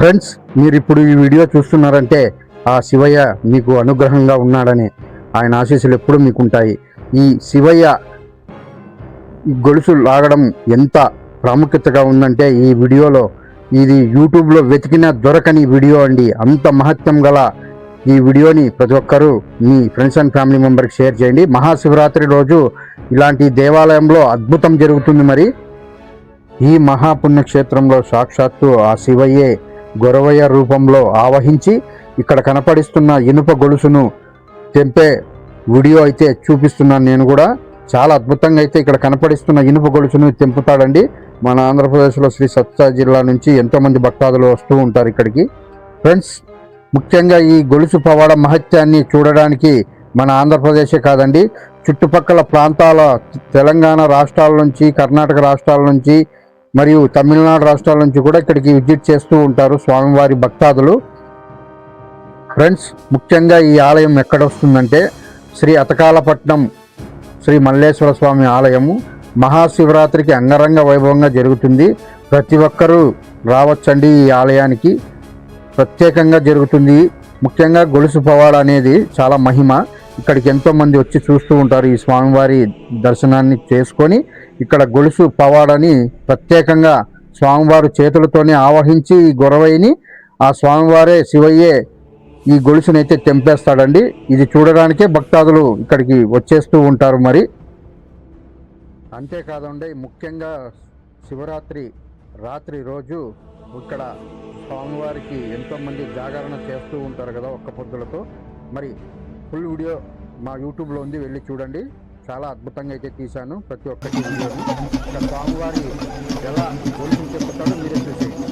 Friends, మీరు ఇప్పుడు ఈ వీడియో చూస్తున్నారంటే ఆ శివయ్య మీకు అనుగ్రహంగా ఉన్నాడని, ఆయన ఆశీస్సులు ఎప్పుడు మీకు ఉంటాయి. ఈ శివయ్య గొలుసు లాగడం ఎంత ప్రాముఖ్యతగా ఉందంటే ఈ వీడియోలో ఇది యూట్యూబ్లో వెతికిన దొరకని వీడియో అండి. అంత మహత్యం గల ఈ వీడియోని ప్రతి ఒక్కరూ మీ ఫ్రెండ్స్ అండ్ ఫ్యామిలీ మెంబర్కి షేర్ చేయండి. మహాశివరాత్రి రోజు ఇలాంటి దేవాలయంలో అద్భుతం జరుగుతుంది. మరి ఈ మహాపుణ్యక్షేత్రంలో సాక్షాత్తు ఆ శివయ్యే గొరవయ్య రూపంలో ఆవహించి ఇక్కడ కనపడిస్తున్న ఇనుప గొలుసును తెంపే వీడియో అయితే చూపిస్తున్నాను. నేను కూడా చాలా అద్భుతంగా అయితే ఇక్కడ కనపడిస్తున్న ఇనుప గొలుసును తెంపుతాడండి. మన ఆంధ్రప్రదేశ్లో శ్రీ సత్తా జిల్లా నుంచి ఎంతోమంది భక్తాదులు వస్తూ ఉంటారు ఇక్కడికి. ఫ్రెండ్స్, ముఖ్యంగా ఈ గొలుసు పవాడ మహత్యాన్ని చూడడానికి మన ఆంధ్రప్రదేశే కాదండి, చుట్టుపక్కల ప్రాంతాల తెలంగాణ రాష్ట్రాల నుంచి, కర్ణాటక రాష్ట్రాల నుంచి మరియు తమిళనాడు రాష్ట్రాల నుంచి కూడా ఇక్కడికి విజిట్ చేస్తూ ఉంటారు స్వామివారి భక్తాదులు. ఫ్రెండ్స్, ముఖ్యంగా ఈ ఆలయం ఎక్కడ వస్తుందంటే శ్రీ అతకాలపట్నం శ్రీ మల్లేశ్వర స్వామి ఆలయము. మహాశివరాత్రికి అంగరంగ వైభవంగా జరుగుతుంది. ప్రతి ఒక్కరూ రావచ్చండి. ఈ ఆలయానికి ప్రత్యేకంగా జరుగుతుంది. ముఖ్యంగా గొలుసు పవాడ అనేది చాలా మహిమ. ఇక్కడికి ఎంతోమంది వచ్చి చూస్తూ ఉంటారు. ఈ స్వామివారి దర్శనాన్ని చేసుకొని ఇక్కడ గొలుసు పవాడని ప్రత్యేకంగా స్వామివారు చేతులతోనే ఆవహించి ఈ గొరవైని ఆ స్వామివారే శివయ్యే ఈ గొలుసునైతే తెంపేస్తాడండి. ఇది చూడడానికే భక్తాదులు ఇక్కడికి వచ్చేస్తూ ఉంటారు. మరి అంతేకాదండి, ముఖ్యంగా శివరాత్రి రాత్రి రోజు ఇక్కడ స్వామివారికి ఎంతోమంది జాగరణ చేస్తూ ఉంటారు కదా ఒక్క పొద్దులతో. మరి ఫుల్ వీడియో మా యూట్యూబ్లో ఉంది, వెళ్ళి చూడండి. చాలా అద్భుతంగా అయితే తీశాను ప్రతి ఒక్కటి వీడియోని. ఇక్కడ స్వామివారి ఎలా గొలుసుని చెప్పుతాడో మీరే చూసేయండి.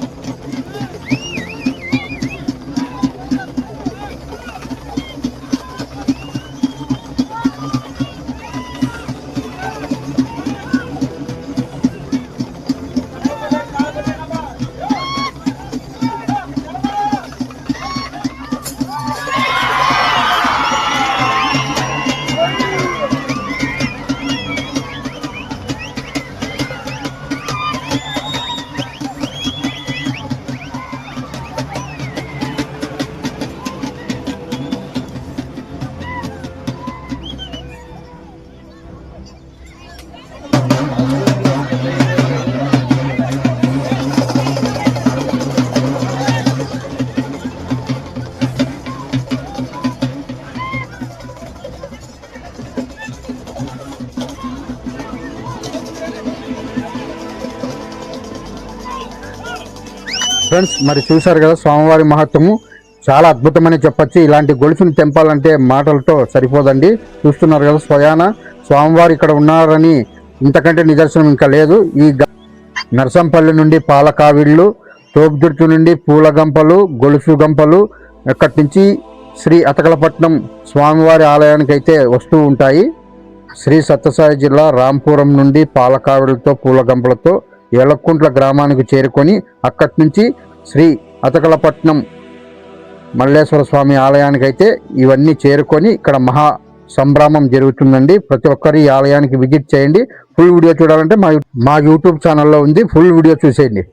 ఫ్రెండ్స్, మరి చూశారు కదా స్వామివారి మహత్వము చాలా అద్భుతమని చెప్పచ్చు. ఇలాంటి గొలుసుని తెంపాలంటే మాటలతో సరిపోదండి. చూస్తున్నారు కదా స్వయాన స్వామివారు ఇక్కడ ఉన్నారని ఇంతకంటే నిదర్శనం ఇంకా లేదు. ఈ నర్సంపల్లి నుండి పాలకావిళ్ళు, తోపుదుర్తి నుండి పూల గంపలు, గొలుసు గంపలు ఎక్కడి నుంచి శ్రీ అతకలపట్నం స్వామివారి ఆలయానికి అయితే వస్తూ ఉంటాయి. శ్రీ సత్యసాయి జిల్లా రాంపురం నుండి పాలకావిళ్ళతో పూల గంపలతో ఏలక్కుంట్ల గ్రామానికి చేరుకొని అక్కడి నుంచి శ్రీ అతకలపట్నం మల్లేశ్వర స్వామి ఆలయానికి అయితే ఇవన్నీ చేరుకొని ఇక్కడ మహా సంభ్రమం జరుగుతుందండి. ప్రతి ఒక్కరు ఈ ఆలయానికి విజిట్ చేయండి. ఫుల్ వీడియో చూడాలంటే మా యూట్యూబ్ ఛానల్లో ఉంది, ఫుల్ వీడియో చూసేయండి.